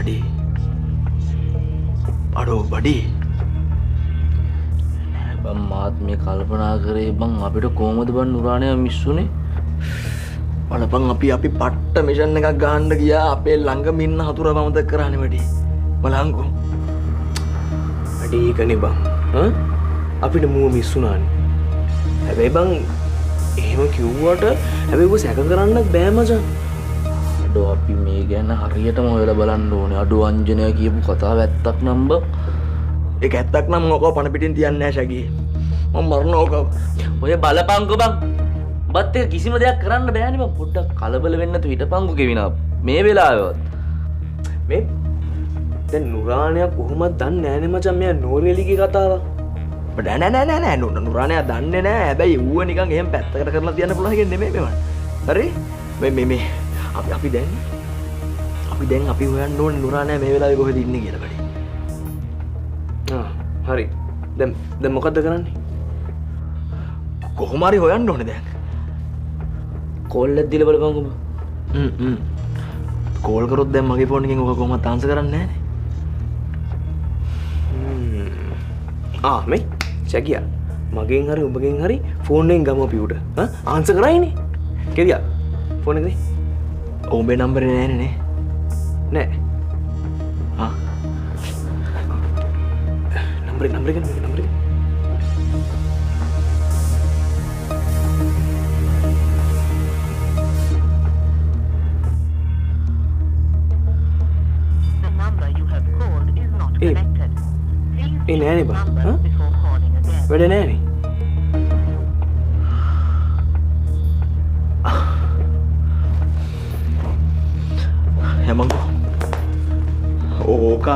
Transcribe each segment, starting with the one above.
බඩේ. අඩෝ බඩේ. බං මාත් මේ කල්පනා කරේ බං අපිට කොහොමද බං නුරාණය මිස්සුනේ? බලපන් අපි පට්ට මිෂන් එකක් ගහන්න ගියා අපේ ළඟම ඉන්න හතුරා මමතක කරානේ වැඩි. බලංකෝ. වැඩි ඒකනේ බං. අපිට මුව මිස්සුනානේ. හැබැයි බං එහෙම කිව්වට හැබැයි ඔබ සැක කරන්නත් බෑ මචං. අඩෝ අපි මේ ගැන හරියටම හොයලා බලන්න ඕනේ. අඩෝ අංජනයා කියපු කතාව ඇත්තක් නම් බං. ඒක ඇත්තක් නම් මොකෝ පණ පිටින් තියන්නේ නැහැ ශගී. මම මරනවා ඔක. ඔය බලපංකෝ බං. බත් එක කිසිම දෙයක් කරන්න බෑනේ බං. පොඩ්ඩක් කලබල වෙන්න තු හිටපංකෝ කෙවිනා. මේ වෙලාවෙවත්. මේ දැන් නුරාණයා කොහොමද දන්නේ නැහනේ මචං මෙයා නෝරෙලිගේ කතාව. නෑ නුරාණයා දන්නේ නෑ. හැබැයි ඌව නිකන් එහෙම පැත්තකට කරලා තියන්න පුළුවන් එකක් නෙමෙයි මෙවන්. හරි? මේ අපි දැන් හොයන්න ඕනේ නුරාණයා මේ වෙලාවේ කොහෙද ඉන්නේ කියලා බඩේ. හරි. දැන් මොකද්ද කරන්නේ? කොහොම හරි හොයන්න ඕනේ දැන්. කෝල් එකක් දීලා බලපංකෝ බං. කෝල් කරොත් දැන් මගේ ෆෝන් එකෙන් ඔක කොහොමද ආන්සර් කරන්නේ නැහනේ. මේ ශගියා මගෙන් හරි ඔබගෙන් හරි ෆෝන් එකෙන් ගමු අපි උඩ. ආන්සර් කරයිනේ. කෙරියා ෆෝන් එක නේ. ඔබේ නම්බරේ නෑනේ නේ. නෑ. නම්බරේ ගන්න. නෑනේ බං. වැඩ නෑනේ. හැමංකෝ. ඕක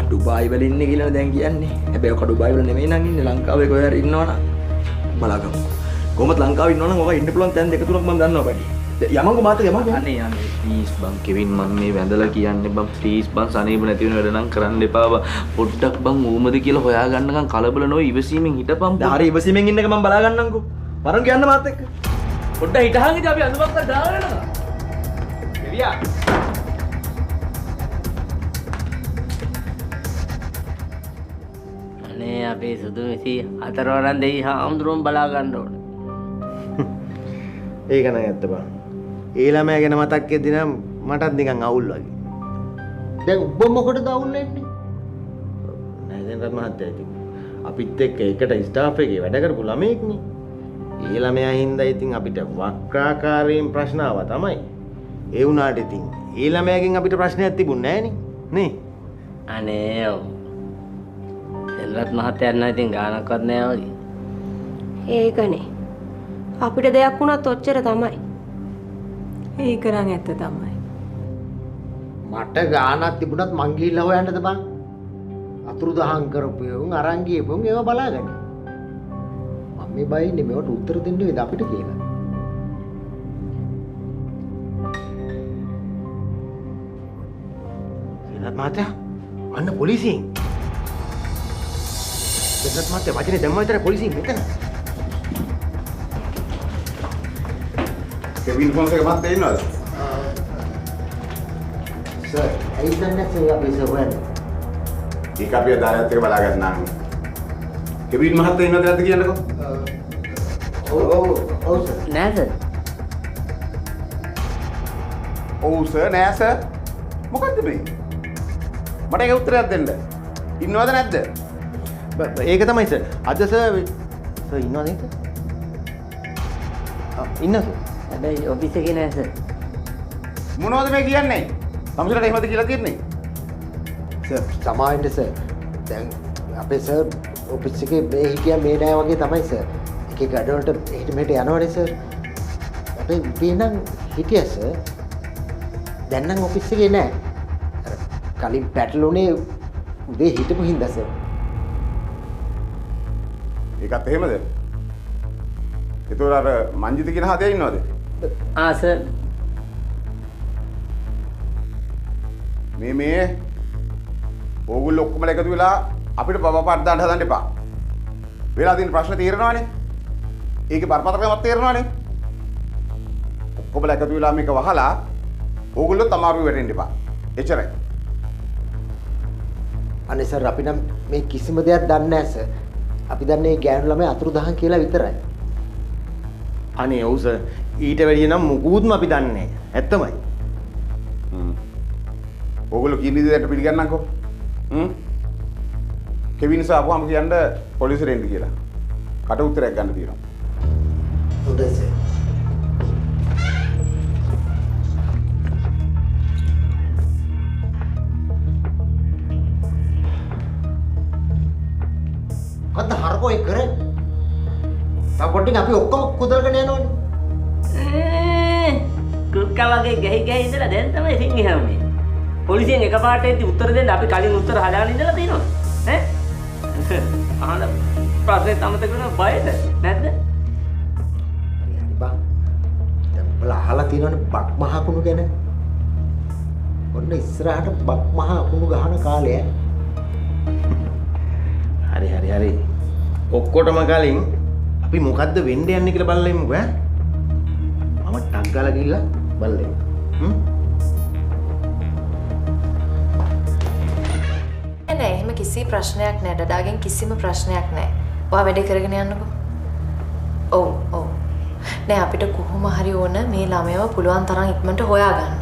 ඩුබායි වල ඉන්නේ කියලා දැන් කියන්නේ. හැබැයි ඔක ඩුබායි වල නෙමෙයි නං ඉන්නේ ලංකාවේ කොහේ හරි ඉන්නවනම් බලගමු. කොහොමද ලංකාවේ ඉන්නවනම් ඔක ඉන්න පුළුවන් තැන් දෙක තුනක් මම දන්නවා වැඩි. යමංකෝ මාත් යමංකෝ. අනේ ප්ලීස් බං කෙවින් මම මේ වැඳලා කියන්නේ බං ප්ලීස් බං සනීප නැති වෙන වැඩ නම් කරන්න එපා බං. පොඩ්ඩක් බං ඌමද කියලා හොයා ගන්නකම් කලබල නොවි ඉවසීමෙන් හිටපන්. හරි ඉවසීමෙන් ඉන්න එක මම බලා ගන්නම්කෝ. වරන් කියන්න මාත් එක්ක. පොඩ්ඩක් හිටහන් ඉතින් අපි අඳුමක් දාගෙන යනවා. එලියා. අනේ අපේ සුදු මෙසි හතරවරන් දෙයි හාමුදුරුවෝ බලා ගන්න ඕනේ. ඒක නෑ ඇත්ත බං. ඒ ළමයා ගැන මතක් වෙද්දී නම් මටත් නිකන් අවුල් වගේ. දැන් ඔබ මොකටද අවුල් වෙන්නේ? නෑ දැන් රත් මහත්තයා ඉතින් අපිත් එක්ක එකට ස්ටාෆ් එකේ වැඩ කරපු ළමයෙක් නේ. ඒ ළමයා හින්දා ඉතින් අපිට වක්‍රාකාරයෙන් ප්‍රශ්න ආවා තමයි. ඒ වුණාට ඉතින් ඒ ළමයාගෙන් අපිට ප්‍රශ්නයක් තිබුණේ නෑනේ. නේ? අනේ ඔව්. සෙල්වත් මහත්තයා නම් ඉතින් ගානක්වත් නෑ වගේ. ඒකනේ. අපිට දෙයක් වුණත් ඔච්චර තමයි. ඒක නම් ඇත්ත තමයි. මට ගානක් තිබුණත් මං ගිහිල්ලා හොයන්නද බං? අතුරුදහන් කරපු උන් අරන් ගියපුන් ඒව බලාගන්න. මම මේ බයින්නේ මේවට උත්තර දෙන්න වේද අපිට කියලා. සෙනත් මහත්තයා අන්න පොලිසියෙන්. සෙනත් මහත්තයා වචනේ දැම්ම විතර පොලිසියෙන් මෙතන. කෙවින් ෆෝන්ස් එක මහත්තයා ඉන්නවද? සර්, ඇයි දැන් නැත්නම් අපි සොයන්නේ? ඒක අපි අදාළත් එක බලා ගන්නම්. කෙවින් මහත්තයා ඉන්නවද නැද්ද කියන්නකෝ? ඔව් සර්. නෑ සර්. ඔව් සර් නෑ සර්. මොකද්ද මේ? මට ඒක උත්තරයක් දෙන්න. ඉන්නවද නැද්ද? ඒක තමයි සර්. අද සර් ඉන්නවද නේද? ඉන්නවා සර්. හැබැයි ඔෆිස් එකේ නෑ සර්. මොනවද මේ කියන්නේ? සමහරවිට එහෙමද කියලා තියන්නේ? සර් සමාවෙන්න සර්. දැන් අපේ සර් ඔෆිස් එකේ මේ හිටියා මේ නෑ වගේ තමයි සර්. එක එක අඩවලට එහෙට මෙහෙට යනවනේ සර්. අපේ මේ නම් හිටියා සර්. දැන් නම් ඔෆිස් එකේ නෑ. අර කලින් පැටළුනේ උදේ හිටපු හින්දා සර්. ඒකත් එහෙමද? ඒතකොට අර මංජිත කියන හදේ ඉන්නවද? සර්. මේ ඕගොල්ලෝ ඔක්කොම එකතු වෙලා අපිට බබපාට දාන්න හදන්න එපා. වෙලා තියෙන ප්‍රශ්න තීරණවනේ. ඒකේ බරපතලකමක් තීරණවනේ. ඔක්කොම එකතු වෙලා මේක වහලා ඕගොල්ලෝ තමාරු වෙරෙන්න එපා. එච්චරයි. අනේ සර් අපි නම් මේ කිසිම දෙයක් දන්නේ නැහැ සර්. අපි දන්නේ ගෑනු ළමයි අතුරුදහන් කියලා විතරයි. අනේ ඔව් සර්. ඊට වැඩිය නම් මුකුත්ම අපි දන්නේ නැහැ. ඇත්තමයි. ඕගොල්ලෝ කියන විදිහට පිළිගන්නම්කෝ. කෙවින් සාපුවම කියන්න පොලිසියට එන්න කියලා. කට උත්තරයක් ගන්න තියෙනවා. හොඳයි සර්. අද හරකෝ ඒ කරේ. තා පොඩ්ඩක් අපි ඔක්කොම කුදල්ගෙන යනවනේ. කුක්කා වගේ ගහි ඉඳලා දැන් තමයි සිංහයන්නේ. පොලිසියෙන් එකපාරට එද්දි උත්තර දෙන්න අපි කලින් උත්තර හදාගෙන ඉඳලා තියෙනවා. ඈ? අහන ප්‍රශ්නේ තමත කරන බයද නැද්ද? හරි බං. දැන් බල අහලා තියෙනවනේ බක් මහ කුණු ගැන. ඔන්න ඉස්සරහට බක් මහ කුණු ගහන කාලය. හරි. ඔක්කොටම කලින් අපි මොකද්ද වෙන්න යන්නේ කියලා බලලා ඉමුකෝ ඈ. මම ටක් ගාලා ගිහිල්ලා බලලා නෑ එහෙම කිසි ප්‍රශ්නයක් නෑ. ඩඩාගෙන් කිසිම ප්‍රශ්නයක් නෑ. ඔයා වැඩේ කරගෙන යන්නකෝ. ඔව්. නෑ අපිට කොහොම හරි ඕන මේ ළමයව පුළුවන් තරම් ඉක්මනට හොයාගන්න.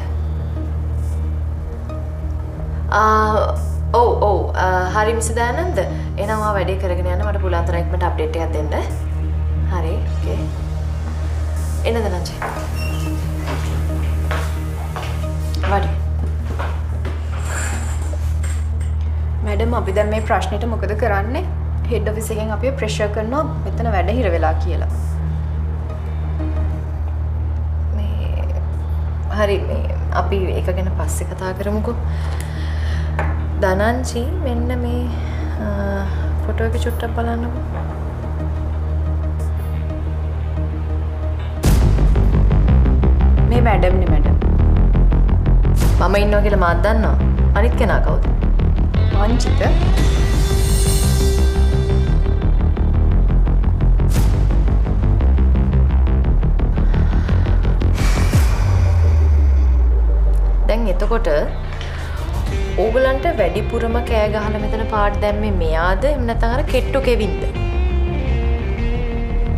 ඔව් හරි මිස් දයානන්ද. එහෙනම් ඔයා වැඩේ කරගෙන යන්න. මට පුළුවන් තරම් ඉක්මනට අප්ඩේට් එකක් දෙන්න. හරි ඕකේ. එන්නද නංජි. වඩි. මැඩම් අපි දැන් මේ ප්‍රශ්නෙට මොකද කරන්නේ? හෙඩ් ඔෆිස් එකෙන් අපිව ප්‍රෙෂර් කරනවා මෙතන වැඩ හිර වෙලා කියලා. හරි අපි ඒක ගැන පස්සේ කතා කරමුකෝ. දනංචි මෙන්න මේ ෆොටෝ එක චුට්ටක් බලන්නකෝ. මේ මැඩම්නේ මැඩම්. මම ඉන්නවා කියලා මාත් දන්නවා. අනිත් කෙනා කවුද? අංචිත. දැන් එතකොට ඕගලන්ට වැඩිපුරම කෑ ගහලා මෙතන පාට දැම්මේ මෙයාද එහෙම නැත්නම් අර කෙට්ටු කෙවින්ද?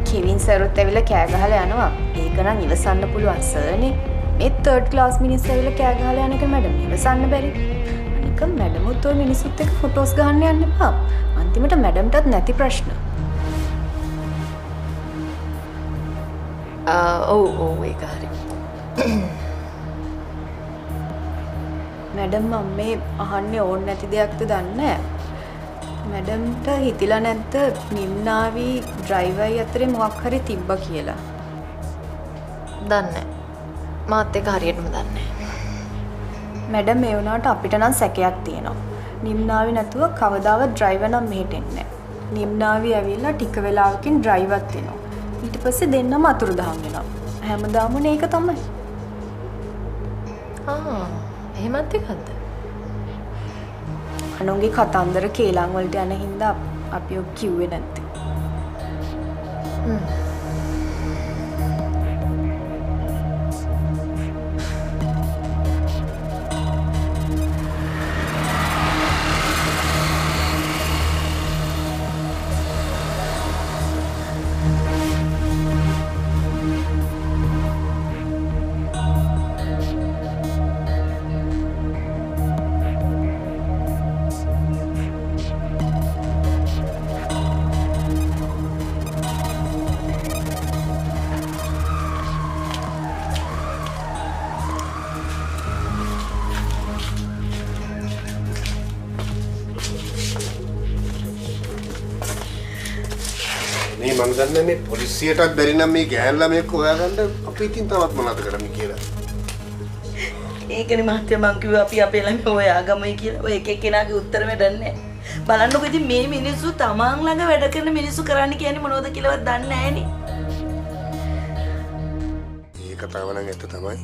කෙවින් සර්වත් ඇවිල්ලා කෑ ගහලා යනවා. ඒක නම් ඉවසන්න පුළුවන් සර්නේ. මේ 3rd class මිනිස්සු ඇවිල්ලා කෑ ගහලා යන එක මැඩම් ඉවසන්න බැරි. අනික මැඩමුත් ඔය මිනිස්සුත් එක්ක ෆොටෝස් ගහන්න යන්න එපා. අන්තිමට මැඩම්ටත් නැති ප්‍රශ්න. ඔව් ඒක හරි. මැඩම් මම මේ අහන්නේ ඕන නැති දෙයක්ද දන්නේ නැහැ. මැඩම්ට හිතිලා නැද්ද නිම්නාවි ඩ්‍රයිවර්යි අතරේ මොකක් හරි තිබ්බා කියලා? දන්නේ මාත් ඒක හරියටම දන්නේ. මැඩම් මේ වුණාට අපිට නම් සැකයක් තියෙනවා. නිම්නාවි නැතුව කවදාවත් ඩ්‍රයිවර් නම් මෙහෙට එන්නේ නැහැ. නිම්නාවි ඇවිල්ලා ටික වෙලාවකින් ඩ්‍රයිවර්ත් එනවා. ඊට පස්සේ දෙන්නම අතුරුදහන් වෙනවා. හැමදාම මේක තමයි. එහෙමත් එකක්ද? අනුන්ගේ කතන්දර කේලම් වලට යන හින්දා අපි ඔක් කිව්වේ නැත්තේ. මේ මම දන්නේ මේ පොලිසියටත් බැරි නම් මේ ගෑන් ළමයෙක් හොයාගන්න අපි ඉතින් තවත් මොනවද කරන්නේ කියලා. ඒකනේ මහත්තයා මං කිව්වා අපි අපේ ළමයි හොයාගමයි කියලා. ඔය එක එක්කෙනාගේ උත්තර වැඩක් නැහැ. බලන්නකො ඉතින් මේ මිනිස්සු තමන් ළඟ වැඩ කරන මිනිස්සු කරන්න කියන්නේ මොනවද කියලාවත් දන්නේ නැහනේ. මේ කතාව නම් ඇත්ත තමයි.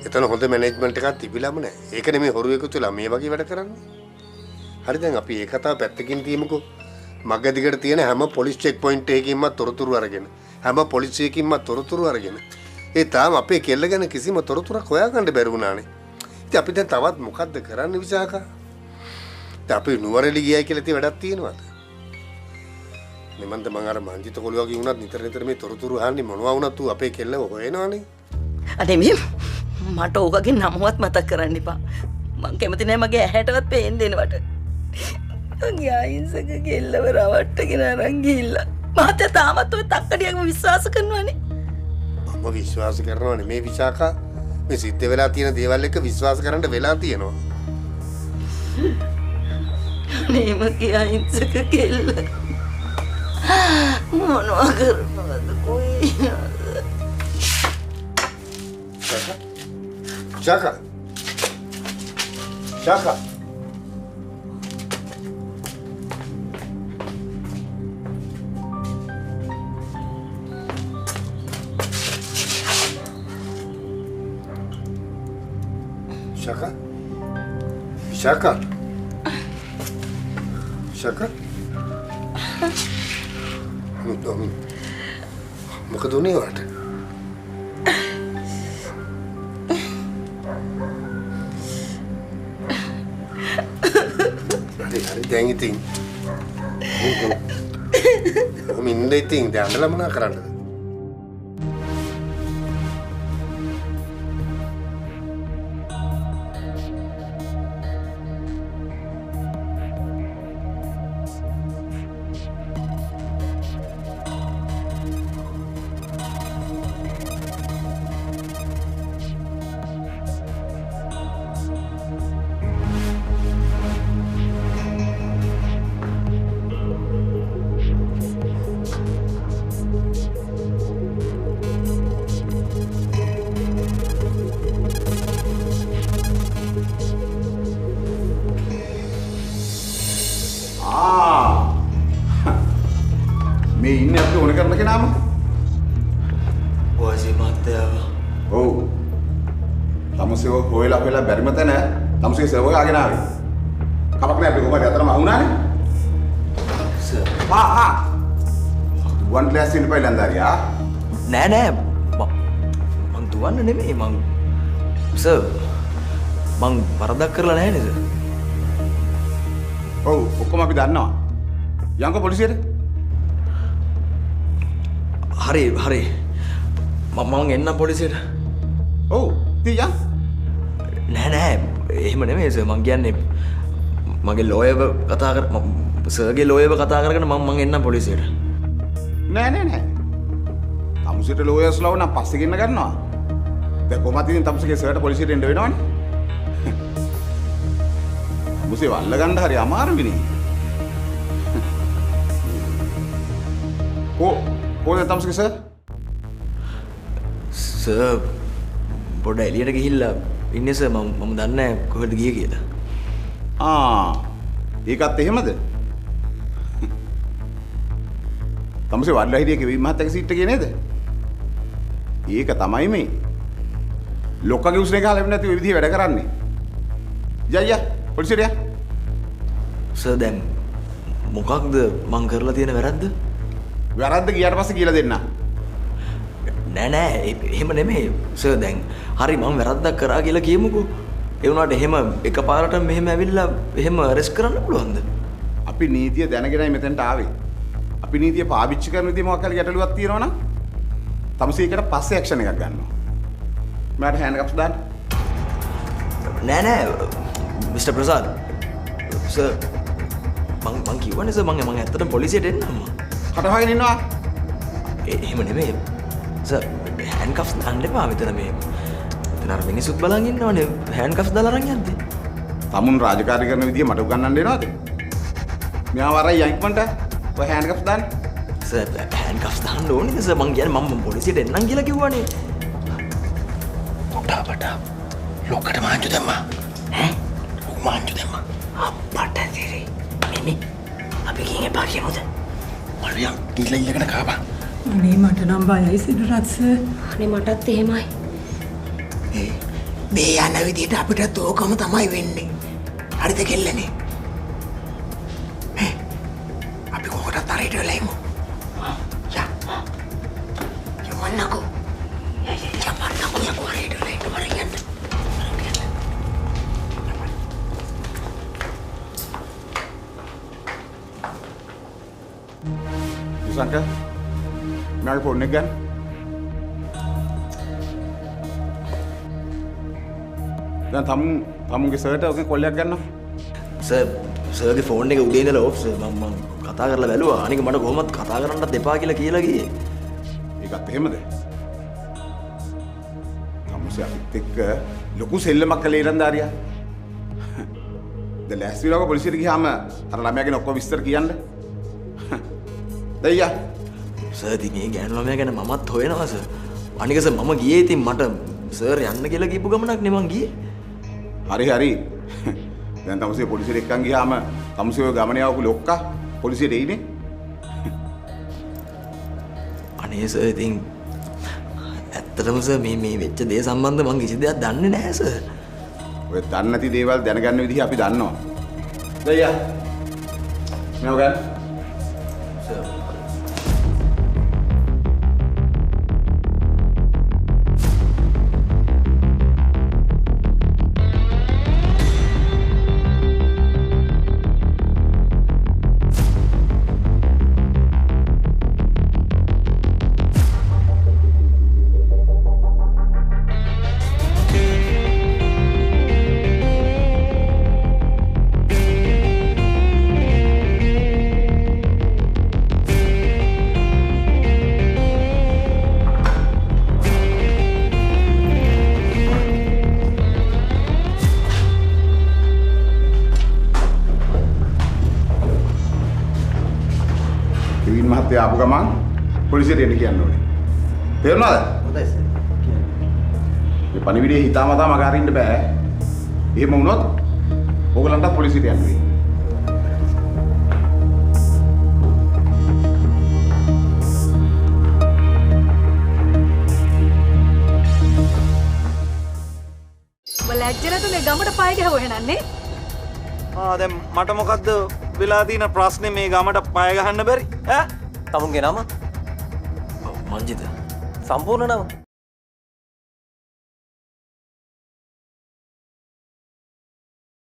එතන හොඳ මැනේජ්මන්ට් එකක් තිබිලාම නැහැ. ඒකනේ මේ හොරු එකතු වෙලා මේ වගේ වැඩ කරන්නේ. හරි දැන් අපි මේ කතාව පැත්තකින් තියමුකෝ. මගදිගට තියෙන හැම පොලිස් චෙක් පොයින්ට් එකකින්ම තොරතුරු අරගෙන හැම පොලිසියකින්ම තොරතුරු අරගෙන ඒ තාම අපේ කෙල්ල ගැන කිසිම තොරතුරක් හොයාගන්න බැරි වුණානේ. ඉතින් අපි දැන් තවත් මොකද්ද කරන්න විසාකා? අපි නුවරඑළිය ගියයි කියලා ඉතින් වැඩක් තියෙනවද? නිමන්ත මං අර මංජිත කොළුවගේ වුණත් නිතර නිතර මේ තොරතුරු අහන්නේ මොනවා වුණත් ඌ අපේ කෙල්ලව හොයනවනේ. අනේ මේ මට ඕකගේ නමවත් මතක් කරන්න එපා. මං කැමති නෑ මගේ ඇහැටවත් පේන්න දෙනවට. මගේ අහිංසක කෙල්ලව රවට්ටගෙන අරන් ගිහිල්ලා. මහත්තයා තාමත් ඔය තක්කඩියක්ම විශ්වාස කරනවනේ. මම විශ්වාස කරනවනේ මේ විචාකා මේ සිද්ධ වෙලා තියෙන දේවල් එක විශ්වාස කරන්න වෙලා තියෙනවා. අනේ මගේ අහිංසක කෙල්ල. මොනවා කරනවද කොයි? Chaka. Chaka. Chaka. Chaka. Chaka. මොකද උනේ වට? හරි දැන් ඉතින් මින්ද ඉතින් දැන් අඬලා මොනා කරන්නද? මේ ඉන්නේ අපි ඕන කරන කෙනාම. ඔයසි මහත්තයා. ඔව්. තමුසේ හොයලා බැරිම තැන තමුසේ සර්වර් ආගෙන ආවේ. කමක් නෑ අපි කොහමද අතරම අහුණානේ. සර්. හා. වන් ක්ලාස් ඉන්න පයිලන්දාරියා. නෑ මං දුවන්න නෙමෙයි මං සර් මං වරදක් කරලා නැහැ නේද? ඔව් ඔක්කොම අපි දන්නවා. යංග පොලිසියට. හරි මම එන්නම් පොලිසියට. ඔව් තියා. නෑ එහෙම නෙමෙයි සර් මං කියන්නේ මගේ ලෝයර්ව කතා කර සර්ගේ ලෝයර්ව කතා කරගෙන මම එන්නම් පොලිසියට. නෑ. තමුසේට ලෝයර්ස්ලා වුණා පස්සේ ගෙන්න ගන්නවා. දැන් කොහොමද ඉතින් තමුසේගේ සර්ට පොලිසියට එන්න වෙනවනේ. මුසේ වල්ල ගන්න හරි අමාරුයිනේ. කොහොමද තමුසේගේ සර්? සර් පොඩ එළියට ගිහිල්ලා ඉන්නේ සර් මම දන්නේ නැහැ කොහෙද ගියේ කියලා. ඒකත් එහෙමද? තමුසේ වල්ලා හිටියේ කෙවි මහත්තයාගේ සීට් එකේ නේද? ඒක තමයි මේ. ලොක්කගේ උස්නේ ගහලා ලැබෙන්නේ නැති ඔය විදිහේ වැඩ කරන්නේ. යයියා පොලිසියට යා. සර් දැන් මොකක්ද මං කරලා තියෙන වැරද්ද? වැරද්ද ගියාට පස්සේ කියලා දෙන්න. නෑ එහෙම නෙමෙයි. සර් දැන් හරි මම වැරද්දක් කරා කියලා කියමුකෝ. ඒ වුණාට එහෙම එකපාරට මෙහෙම ඇවිල්ලා එහෙම අරෙස්ට් කරන්න පුළුවන්ද? අපි නීතිය දැනගෙනයි මෙතනට ආවේ. අපි නීතිය පාවිච්චි කරන විදිහ මොකක් හරි ගැටලුවක් තියෙනවා නම් තමුසේ ඒකට පස්සේ ඇක්ෂන් එකක් ගන්නවා. මට හෑන්ඩ් කප්ස් දාන්න. නෑ මිස්ටර් ප්‍රසාද්. සර් මං කිව්වනේ සර් මං ඇත්තටම පොලිසියට එන්නම්. කටවගෙන ඉන්නවා. එහෙම නෙමෙයි. සර් හෑන්ඩ් කප්ස් දාන්න එපා මෙතන මේ. මෙතන අර මිනිස්සුත් බලන් ඉන්නවනේ හෑන්ඩ් කප්ස් දාලා අරන් යද්දි. තමුන් රාජකාරී කරන විදිහ මට උගන්වන්න එනවද? මෙයා වරයි යයික්මන්ට ඔය හෑන්ඩ් කප්ස් දාන්න. සර් හෑන්ඩ් කප්ස් දාන්න ඕනේද සර්? මං කියන්නේ මම පොලිසියට එන්නම් කියලා කිව්වනේ. පොටා ලොක්කට මාංචු දැම්මා. මාංචු දැම්මා. අප්පට දිරි. මිමි අපි ගිහින් එපා කියමුද? මල්ලියා ගිහලා ඉල්ලගෙන කාපා. අනේ මට නම් බයයි සිදුරත් සර්. අනේ මටත් එහෙමයි. මේ යන විදිහට අපිට ඕකම තමයි වෙන්නේ. හරිද කෙල්ලනේ? අපි කොහොමද තරයට වෙලා ඉමු? යමන්නකෝ. යමන්නකෝ යකෝ හරියට වෙලා ඉන්න මරන් යන්න. සංකල් මගේ ෆෝන් එක ගන්න. දැන් තමුන්ගේ සර්ට ඔගේ කොල්ලයක් ගන්නවා. සර්ගේ ෆෝන් එක උදේ ඉඳලා ඔෆ් සර් මම කතා කරලා බැලුවා. අනික මට කොහොමද කතා කරන්නත් එපා කියලා ගියේ. ඒකත් එහෙමද? තමුසේ අපිත් එක්ක ලොකු සෙල්ලමක් කළේ ඉරන්දාරියා. දැන් ලෑස්ති වෙලාවක පොලිසියට ගියාම අර ළමයාගෙන ඔක්කොම විස්තර කියන්න. දෙයියා සර් ඉතින් මේ ගෑනු ළමයා ගැන මමත් හොයනවා සර්. අනික සර් මම ගියේ ඉතින් මට සර් යන්න කියලා කියපු ගමනක් නේ මං ගියේ. හරි. දැන් තමුසේ පොලිසියට එක්කන් ගියාම තමුසේ ඔය ගමන යවපු ලොක්කා පොලිසියට එයිනේ. අනේ සර් ඉතින් ඇත්තටම සර් මේ වෙච්ච දේ සම්බන්ධ මං කිසි දෙයක් දන්නේ නැහැ සර්. ඔය දන්නේ නැති දේවල් දැනගන්න විදිහ අපි දන්නවා. දෙයියා මේව ගන්න. සර් කෙවින් මහත්තයා ආපු ගමන් පොලිසියට එන්න කියන්න ඕනේ. තේරුණාද? හොඳයි සර්. මේ පණිවිඩය හිතාමතා මග අරින්න බෑ. එහෙම වුණොත් ඕගලන්ටත් පොලිසියට යන්න වෙයි. ලැජ්ජනතුනේ ගමට පය ගැහුවෙනන්නේ. දැන් මට මොකද්ද වෙලා තියෙන ප්‍රශ්නේ මේ ගමට පය ගහන්න බැරි ඈ? තමුන්ගේ නම? මංජිත. සම්පූර්ණ නම?